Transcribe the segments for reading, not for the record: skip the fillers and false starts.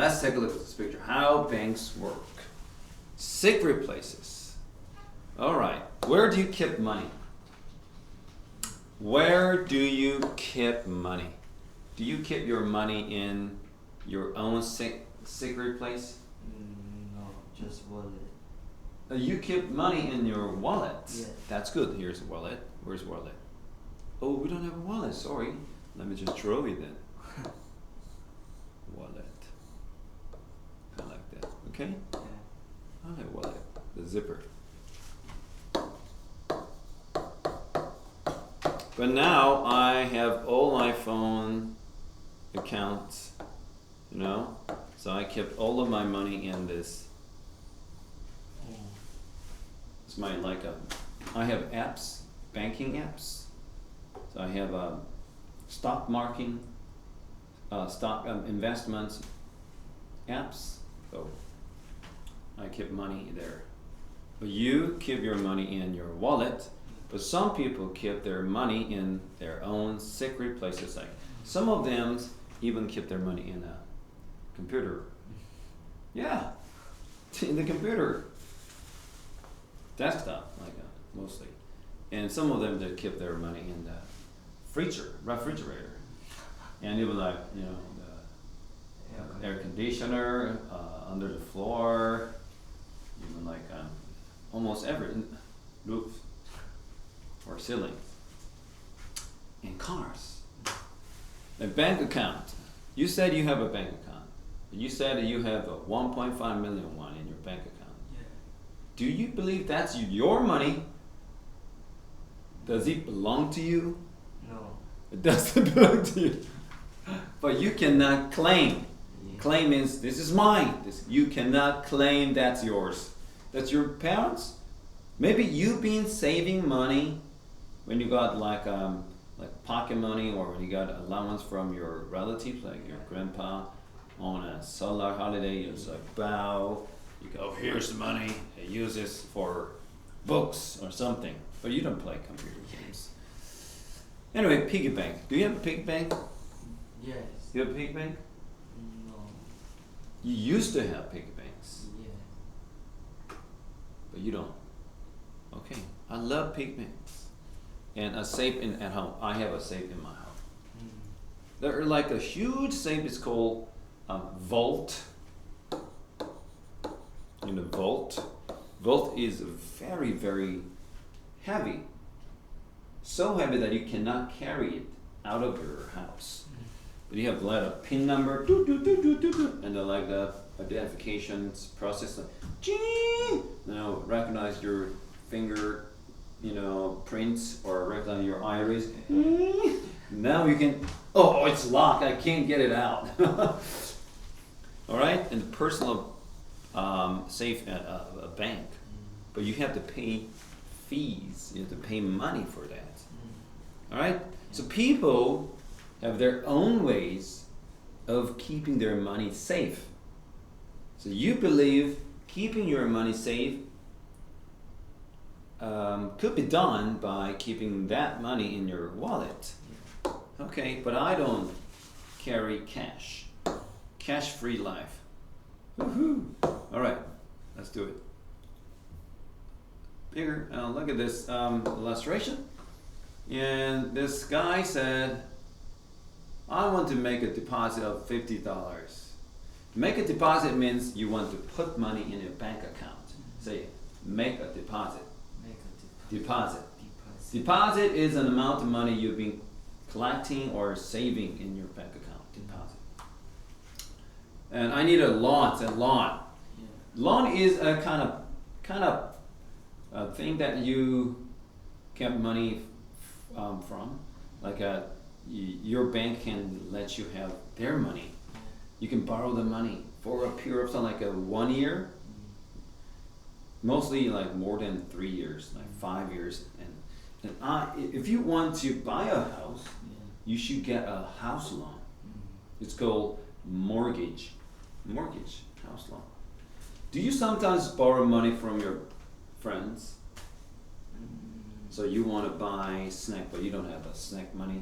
let's take a look at this picture. How banks work. Secret places. All right. Where do you keep money? Where do you keep money? Do you keep your money in your own secret place? No, just wallet. You keep money in your wallet. Yeah. That's good. Here's a wallet. Where's wallet? Oh, we don't have a wallet. Sorry. Let me just draw it then. Wallet. I like that. Okay? Yeah. I like wallet. The zipper. But now I have all my phone accounts, you know? So I kept all of my money in this. It's my I have apps, banking apps. So I have stock marking, stock investments apps. So I keep money there. But you keep your money in your wallet. But some people keep their money in their own secret places. Like some of them even keep their money in a computer. Yeah, in the computer. Desktop, mostly. And some of them they keep their money in the refrigerator. And even the air conditioner, under the floor, even almost every roof or ceiling. And cars. A bank account. You said you have a bank account. You said that you have a 1.5 million won in your bank account. Do you believe that's your money? Does it belong to you? No. It doesn't belong to you. But you cannot claim. Yeah. Claim means this is mine. You cannot claim that's yours. That's your parents. Maybe you've been saving money when you got like pocket money or when you got allowance from your relatives, like your grandpa on a solar holiday. You just bow. You go, here's the money, I use this for books or something. But you don't play computer games. Anyway, piggy bank. Do you have a piggy bank? Yes. You have a piggy bank? No. You used to have piggy banks, Yeah. but you don't. Okay, I love piggy banks. And a safe at home. I have a safe in my house. They're like a huge safe, it's called vault. In a vault. Vault is very, very heavy. So heavy that you cannot carry it out of your house. But you have a pin number, and like the identification process. Now recognize your finger, prints, or recognize your iris. Now you can. Oh, it's locked. I can't get it out. All right, and the personal. Safe at a bank, but you have to pay fees. You have to pay money for that. All right. So people have their own ways of keeping their money safe. So you believe keeping your money safe could be done by keeping that money in your wallet. Okay, but I don't carry cash. Cash-free life. Woohoo! All right, let's do it. Bigger. Look at this illustration. And this guy said, I want to make a deposit of $50. Make a deposit means you want to put money in your bank account. Say, make a deposit. Make a Deposit. Deposit is an amount of money you've been collecting or saving in your bank account. Deposit. And I need a loan. Yeah. Loan is a kind of thing that you get money from. Like your bank can let you have their money. You can borrow the money for a period of time, like 1 year. Mostly like more than 3 years, like 5 years. And if you want to buy a house, you should get a house loan. It's called mortgage, house loan. Do you sometimes borrow money from your friends? So you want to buy snack, but you don't have a snack money.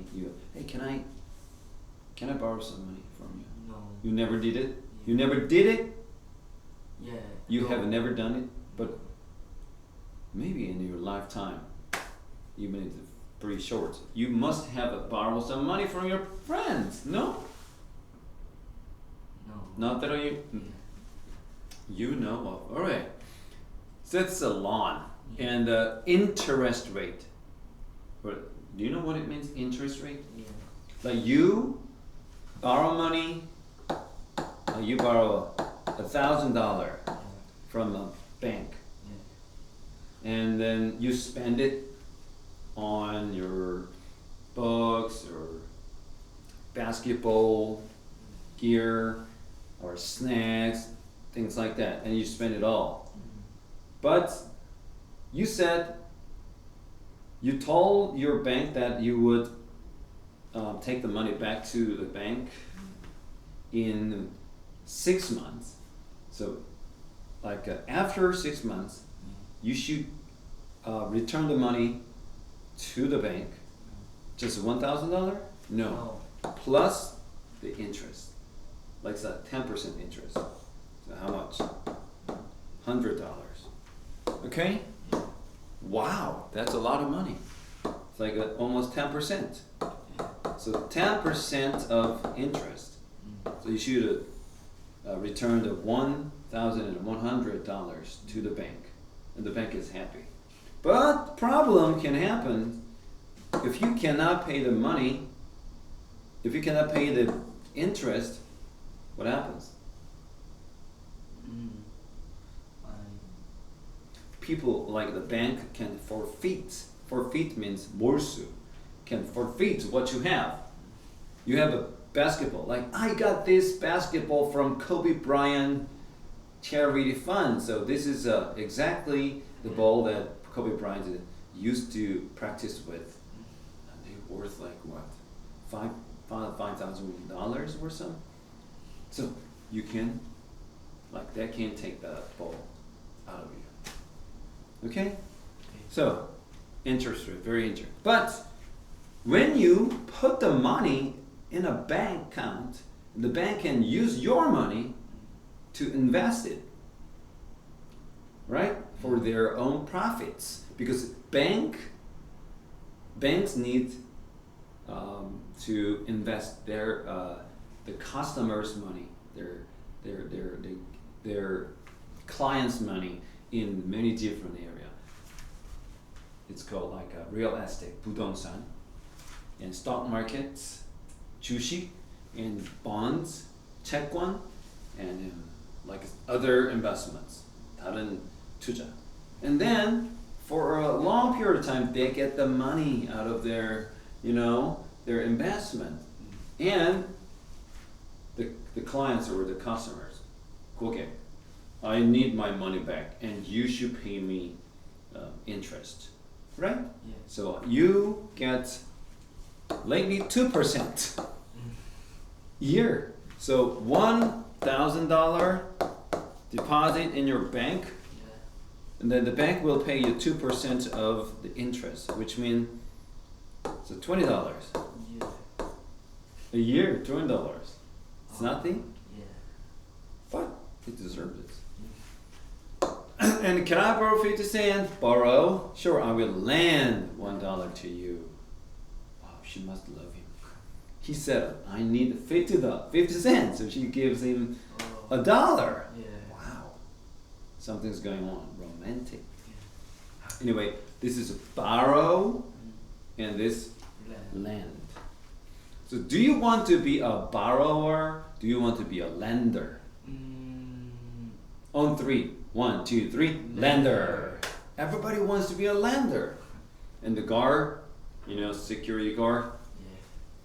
Hey, can I borrow some money from you? No. You never did it? You never did it? Yeah. You no. have never done it? But maybe in your lifetime, even if it's pretty short, you must have borrowed some money from your friends, no? No. Not that you Yeah. you know of. Alright. So that's a loan. Yeah. And interest rate. What, do you know what it means, interest rate? Yeah. Like you borrow money, you borrow $1,000 Yeah. from a bank, Yeah. and then you spend it on your books or basketball gear or snacks, things like that, and you spend it all. But you said, you told your bank that you would take the money back to the bank in 6 months. So, like after 6 months, you should return the money to the bank. Just $1,000? No. No. Plus the interest. Like it's a 10% interest. So how much? $100. Okay? Wow, that's a lot of money. It's like almost 10%. So 10% of interest. So you should return the $1,100 to the bank, and the bank is happy. But problem can happen if you cannot pay the money. If you cannot pay the interest, what happens? People like the bank can forfeit. Forfeit means 몰수. Can forfeit what you have. You have a basketball. Like, I got this basketball from Kobe Bryant charity fund. So this is exactly the ball that Kobe Bryant used to practice with. And they're worth like what? $5,000 or something. So you can, like, that can take that ball out of you. Okay? So, interest rate, very interesting. But when you put the money in a bank account, the bank can use your money to invest it, right? For their own profits. Because banks need to invest their the customers' money, their clients' money in many different areas. It's called like a real estate, 부동산, and stock markets, 주식, and bonds, 채권, and like other investments, 다른 투자. And then for a long period of time, they get the money out of their, their investment, and the clients or the customers, okay, I need my money back, and you should pay me interest, right? Yeah. So you get lately 2% year. So $1,000 deposit in your bank, Yeah. and then the bank will pay you 2% of the interest, which means so $20 Yeah. a year. $20. It's nothing, Yeah. but it deserves it. And can I borrow 50 cents? Borrow? Sure, I will lend $1 to you. Wow, she must love him. He said, I need 50 cents. So she gives him Oh. $1. Yeah. Wow, something's going on. Romantic. Anyway, this is borrow, and this Land. lend. So do you want to be a borrower? Do you want to be a lender? On three. 1, 2, 3. Lender. Everybody wants to be a lender. And the guard, security guard. Yeah.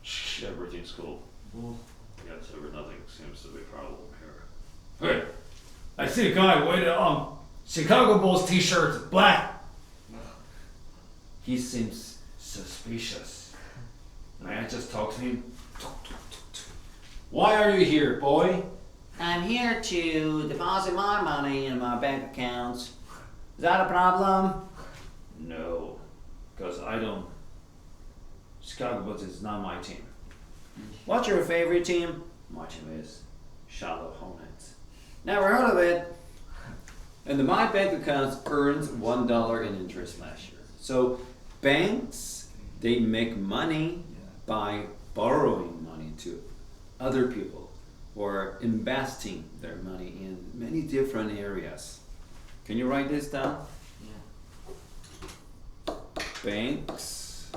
Shh, everything's cool. Oh. Yes, nothing seems to be a problem here. Hey, I see a guy wearing Chicago Bulls t-shirt, black. He seems suspicious. May I just talk to him? Why are you here, boy? I'm here to deposit my money in my bank accounts. Is that a problem? No, because I don't. Chicago Bulls is not my team. What's your favorite team? My team is shallow hornets. Never heard of it. And my bank account earns $1 in interest last year. So banks, they make money by borrowing money to other people or investing their money in many different areas. Can you write this down? Yeah. Banks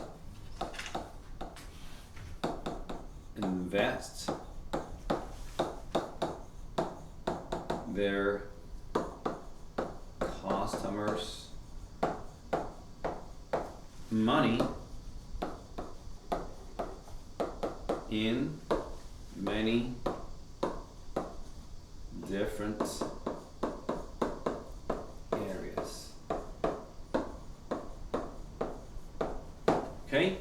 invest their customers' money in many different areas. Okay?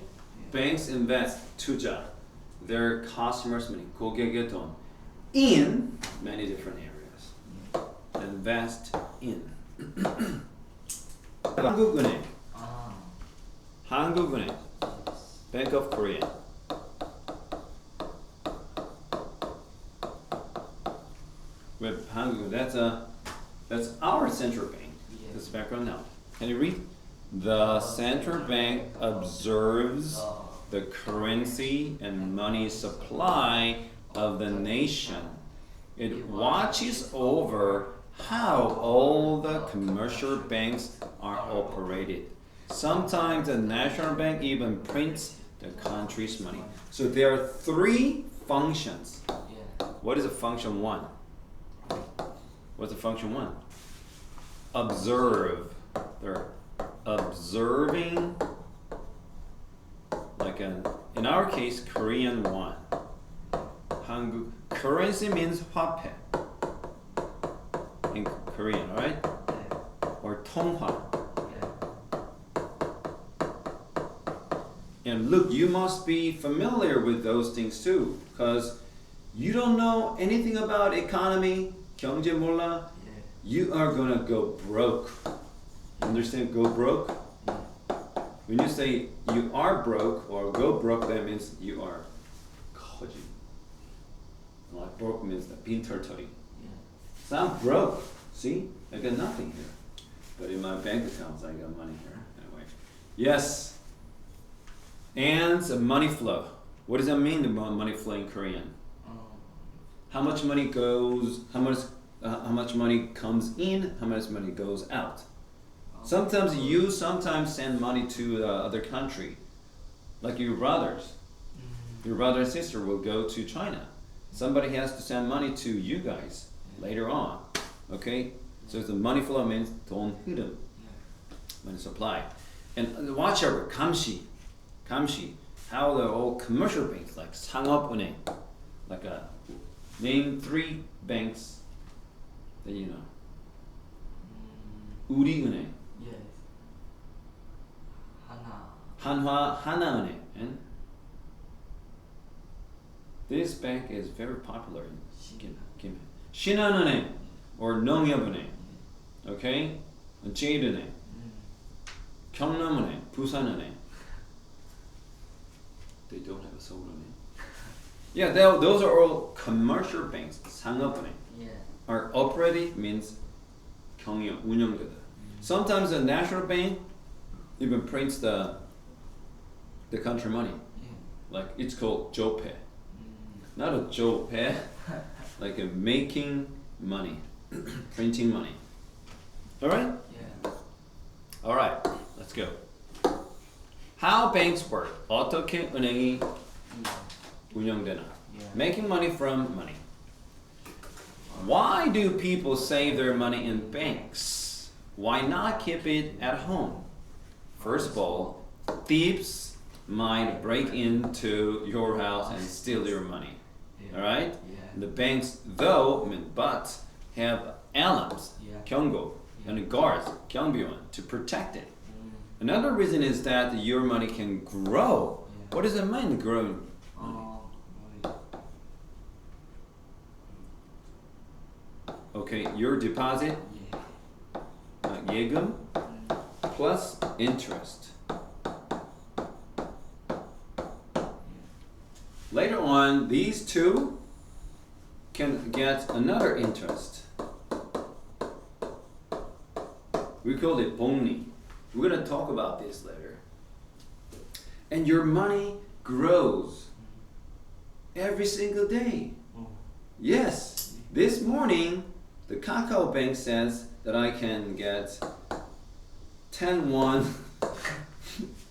Banks invest 투자 their customers' money, 고객의 돈 in many different areas. Invest in. 한국은행, 아. 한국은행, Bank of Korea. With 한국, that's our central bank. Yeah. That's the background now. Can you read? The central bank observes the currency and money supply of the nation. It watches over how all the commercial banks are operated. Sometimes the national bank even prints the country's money. So there are three functions. Yeah. What is a function one? What's a function one? Observe. They're observing, like in our case, Korean won. 한국 currency means 화폐 in Korean, right? Yeah. Or 통화. Yeah. And look, you must be familiar with those things too, because you don't know anything about economy, 경제 몰라. Yeah. You are gonna go broke. Understand? Go broke. When you say you are broke or go broke, that means you are 거지. Like broke means the 빈털터리. Yeah. So I'm broke. See, I got nothing here, but in my bank accounts I got money here anyway. Yes. And the money flow. What does that mean? The money flow in Korean. How much money goes? How much money comes in? How much money goes out? Sometimes you send money to the other country, like your brothers. Your brother and sister will go to China. Somebody has to send money to you guys later on. Okay? So the money flow means 돈 흐름, money supply. And watch out, 감시. How the old commercial banks like 상업은행, like name three banks that you know. 우리은행. Yes. 하나은행. And this bank is very popular in Kim. 신한은행 or 농협은행. Okay? And 제일은행. 경남은행, 부산은행. They don't have a 서울은행. Yeah, those are all commercial banks. 상업은행. Yeah. Are operating means 경영, 운영되다. Sometimes the national bank even prints the country money. Yeah. Like it's called 조폐. Not a 조폐, like a making money, printing money. All right? Yeah. All right, let's go. How banks work. 어떻게 은행이 운영되나. Yeah. Making money from money. Why do people save their money in banks? Why not keep it at home? First of all, thieves might break into your house and steal your money. Yeah. Alright? Yeah. The banks, though, but have alarms, Yeah. 경고, Yeah. and guards, 경비원, to protect it. Another reason is that your money can grow. Yeah. What does it mean, grow? Okay, your deposit, Yeah. 예금, plus interest. Later on, these two can get another interest. We call it boni. We're gonna talk about this later. And your money grows every single day. Yes, this morning the Kakao Bank says that I can get 10 won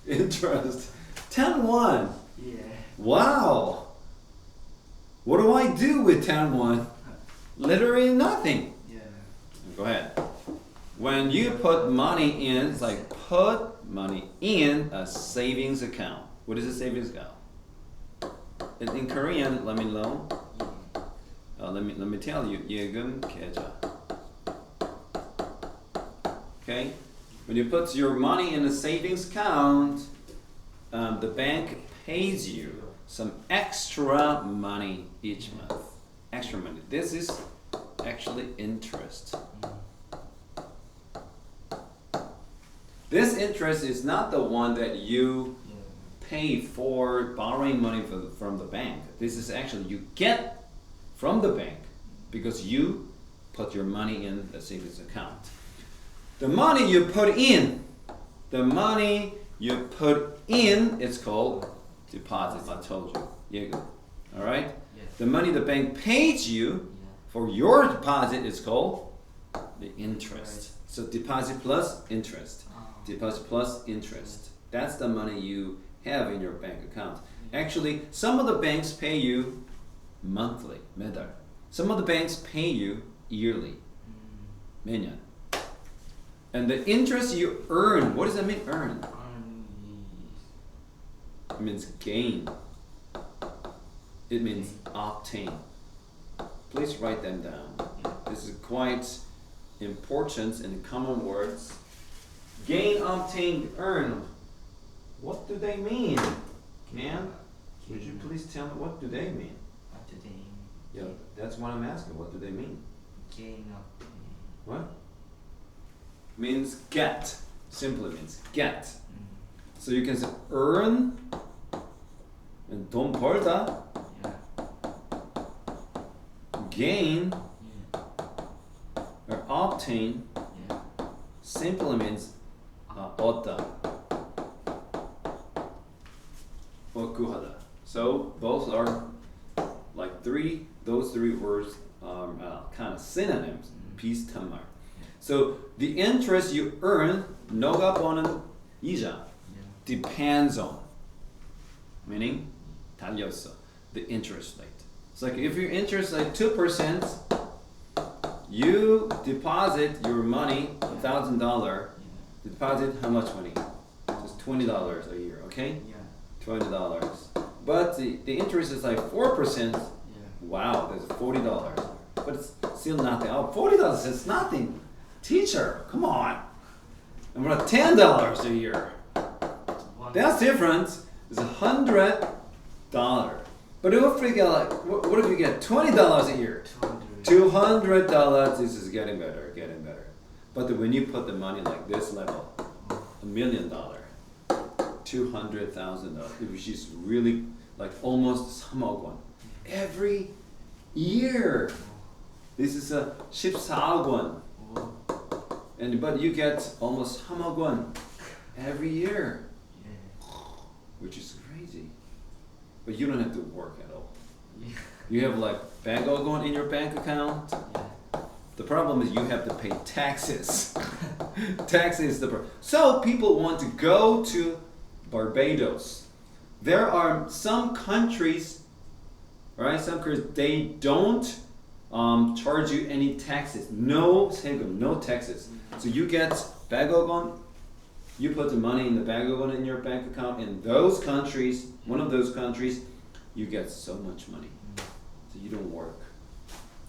interest. 10 won. Yeah. Wow. What do I do with 10 won? Literally nothing. Yeah. Go ahead. When you put money in, it's like put money in a savings account. What is a savings account? In Korean, let me know. Let me tell you. 예금 계좌. Okay. When you put your money in a savings account, the bank pays you some extra money each month. Extra money. This is actually interest. This interest is not the one that you pay for borrowing money from the bank. This is actually you get from the bank because you put your money in the savings account. The money you put in, it's called deposit. I told you. 예금. All right? Yes. The money the bank pays you for your deposit is called the interest. So deposit plus interest. Deposit plus interest. That's the money you have in your bank account. Actually, some of the banks pay you monthly, 매달. Some of the banks pay you yearly, 매년. And the interest you earn, what does that mean, earn? It means gain. It means obtain. Please write them down. This is quite important in common words. Gain, obtain, earn. What do they mean? Man, would you please tell me what do they mean? What do they mean? Yeah, that's what I'm asking. What do they mean? Gain of What? Means get. Simply means get. So you can say earn and 돈 벌다. Gain or obtain simply means 얻다 or 구하다. So both are like those three words are kind of synonyms. 비슷한 말. So the interest you earn, 너가 버는 이자, depends on, meaning 달렸어, the interest rate. It's like if your interest rate 2%, you deposit your money, $1,000. Deposit how much money? Just $20 a year, okay? $20. But the interest is like 4%. Wow, that's $40. But it's still nothing. Oh, $40 is nothing. Teacher, come on. And we're at $10 a year. That's different. It's $100. But if we get like, what if we get $20 a year? $200. This is getting better, getting better. But when you put the money like this level, $1 million, $200,000, which is really like almost 3억 won every year. This is a 14억 won. And but you get almost 3억 won every year, which is crazy. But you don't have to work at all. You have like 100억 won in your bank account. The problem is you have to pay taxes. Tax is the problem. So people want to go to Barbados. There are some countries, right? Some countries they don't charge you any taxes. No 세금, no taxes. So you get 100억 won. You put the money in the 100억 won in your bank account. In those countries, one of those countries, you get so much money. So you don't work.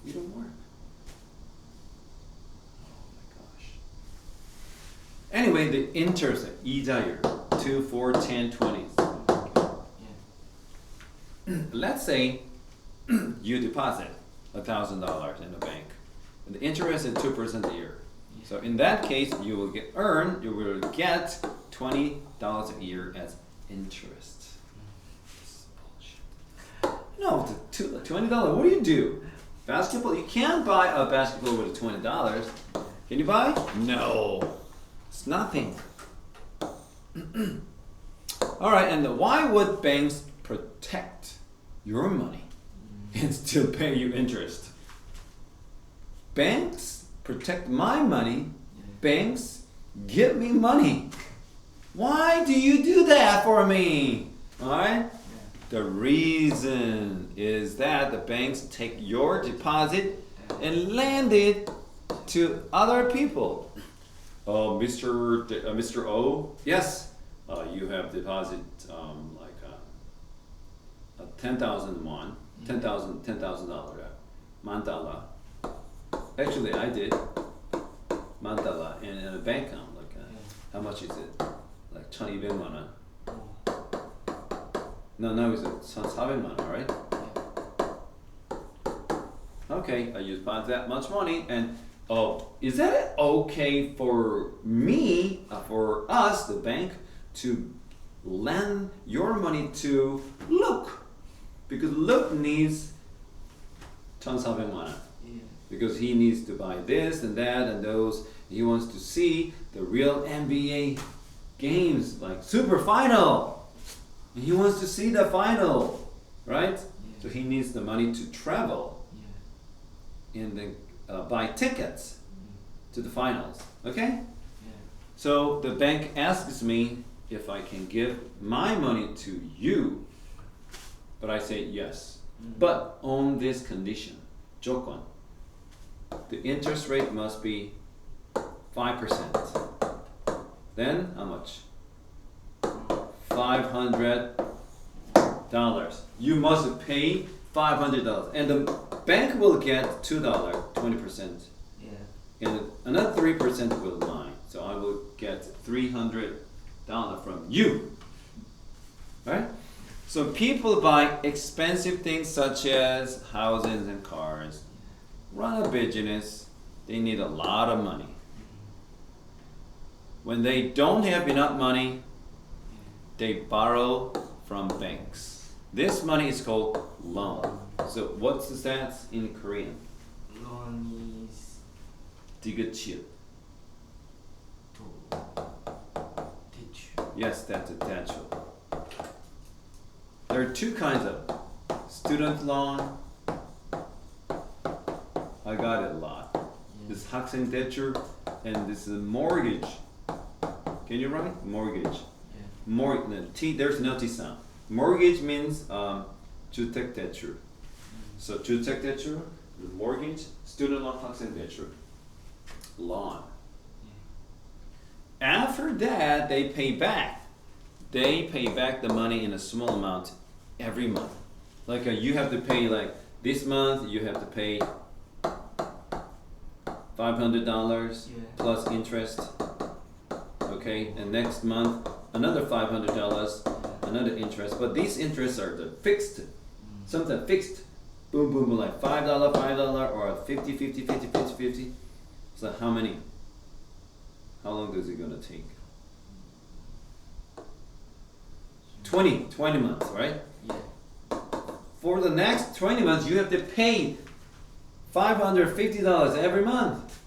You don't work. Anyway, the interest, 이자율, 2, 4, 10, 20. Let's say you deposit $1,000 in the bank, and the interest is 2% a year. So in that case, you will get $20 a year as interest. This is bullshit. No, $20. What do you do? Basketball, you can't buy a basketball with $20. Can you buy? No. It's nothing. All right, and why would banks protect your money and still pay you interest? Banks protect my money. Banks give me money. Why do you do that for me? All right? The reason is that the banks take your deposit and lend it to other people. Mr. O, yes, you have deposit like 10,000 won, $10,000, $10,000. Actually, I did $10,000 in a bank account. Like, how much is it? Like 1,200만 원. No, it's 1,400만 원, right? Okay, I use about that much money, and is that okay for me, for us, the bank, to lend your money to Luke? Because Luke needs 1,400만 원. Because he needs to buy this and that and those. He wants to see the real NBA games, like Super Final. And he wants to see the final, right? So he needs the money to travel and then buy tickets to the finals. Okay? So the bank asks me if I can give my money to you, but I say yes. But on this condition, 조건. The interest rate must be 5%. Then how much? $500. You must pay $500, and the bank will get $2, 20%, and another 3% will mine. So I will get $300 from you. Right? So people buy expensive things such as houses and cars. Run a business, they need a lot of money. When they don't have enough money, they borrow from banks. This money is called loan. So what's that in Korean? Loan is 디귿치읓. 대출. Yes, that's a 대출. There are two kinds of student loan. I got it a lot. This 학생 대출 and this is mortgage. Can you write mortgage? There's no T sound. Mortgage means 주택 대출. So 주택 대출, mortgage, student loan, 학생 대출, loan. After that, they pay back. They pay back the money in a small amount every month. Like you have to pay like this month. You have to pay $500 plus interest. Okay, and next month another $500, another interest. But these interests are the fixed, something fixed. Boom, boom, boom, like $5, or 50, 50, 50, 50, 50. So how many? How long is it gonna take? 20 months, right? For the next 20 months, you have to pay $550 every month.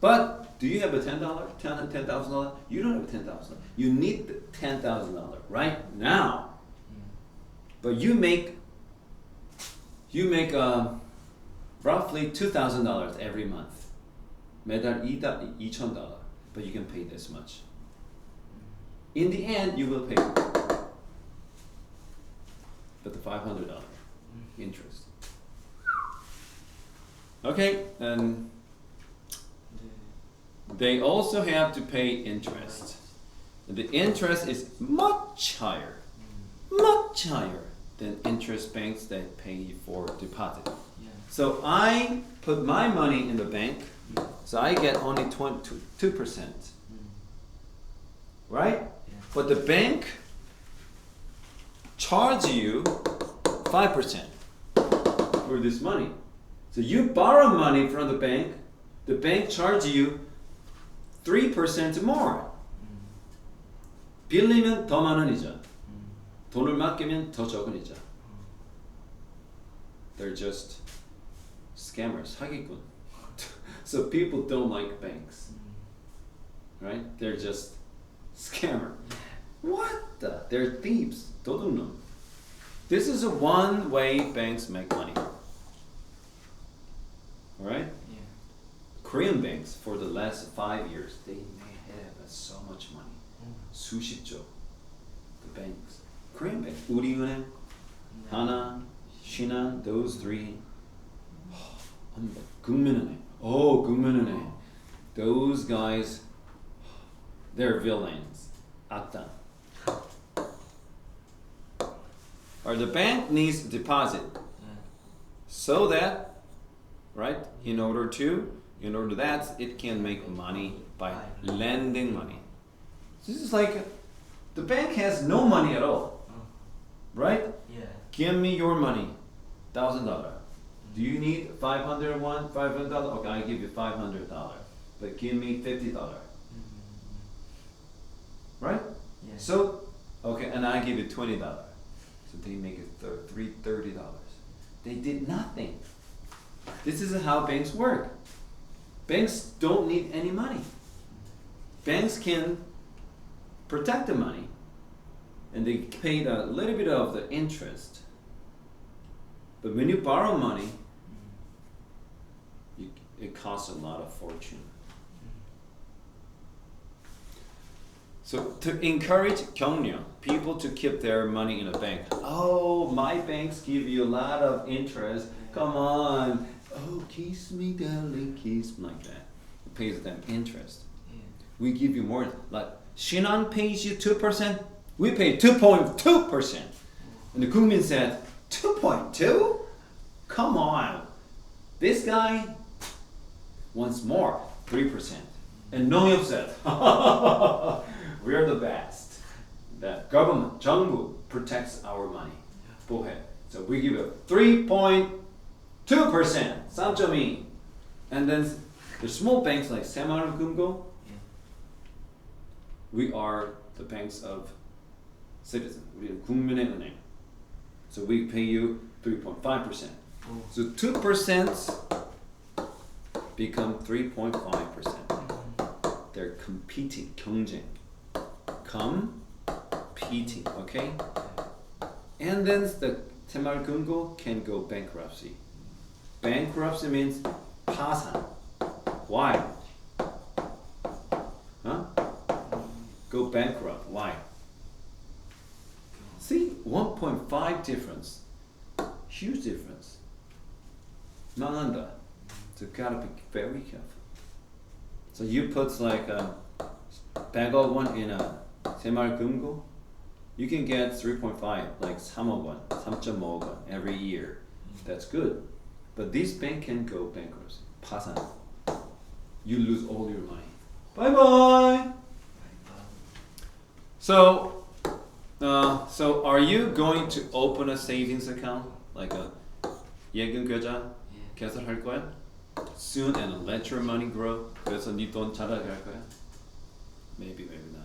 But do you have a $10,000? You don't have a $10,000. You need the $10,000 right now. But you make roughly $2,000 every month. 매달 $2,000. But you can pay this much. In the end, you will pay. But the $500 interest. Okay, and they also have to pay interest. The interest is much higher than interest banks that pay for deposit. So I put my money in the bank, so I get only 2%. Right? But the bank charge you 5% for this money. So you borrow money from the bank charge you 3% more. 빌리면 더 많은 이자. 돈을 맡기면 더 적은 이자. They're just scammers, 사기꾼. So people don't like banks, right? They're just scammer. What the? They're thieves. 도둑놈. This is a one way banks make money. Alright? Yeah. Korean banks for the last 5 years, they may have so much money. 수십조. The banks. Korean banks. 우리은행, 하나, 신한, those three. 국민은행. Oh, 국민은행. Those guys, they're villains. 악당. Or the bank needs deposit so that, right, in order that it can make money by lending money. This is like the bank has no money at all, right? Yeah. Give me your money, $1,000. Do you need $500? Okay, I give you $500, but give me $50, right? Yeah. So, okay, and I give you $20. So they make it $30. They did nothing. This is how banks work. Banks don't need any money. Banks can protect the money, and they pay a little bit of the interest. But when you borrow money, it costs a lot of fortune. So to encourage 격려, people to keep their money in a bank. Oh, my banks give you a lot of interest. Come on. Oh, kiss me, darling, kiss me, like that. It pays them interest. Yeah. We give you more. Like Shinan pays you 2%. We pay 2.2%. And the 국민 said, 2.2? Come on. This guy wants more, 3%. And 농협 said, we're the best. The government, 정부, protects our money. 보혜. So we give it 3.2%. 3.2. And then the small banks like 새마을금고, we are the banks of citizens. We are 국민은행. So we pay you 3.5%. So 2% become 3.5%. They're competing, 경쟁. Competing, okay? And then the 새마을금고 can go bankruptcy. Bankruptcy means 파산. Why? Huh? Go bankrupt. Why? See, 1.5 difference. Huge difference. 망한다. So gotta be very careful. So you put like a bag of one in a 새마을금고, you can get 3.5, like 3억 원, 3.5억 원 every year. That's good. But this bank can go bankrupt. 파산. You lose all your money. Bye bye. So are you going to open a savings account like a 예금계좌 개설할 거야? Soon and let your money grow. 그래서 네 돈 자라갈 거야? Maybe not.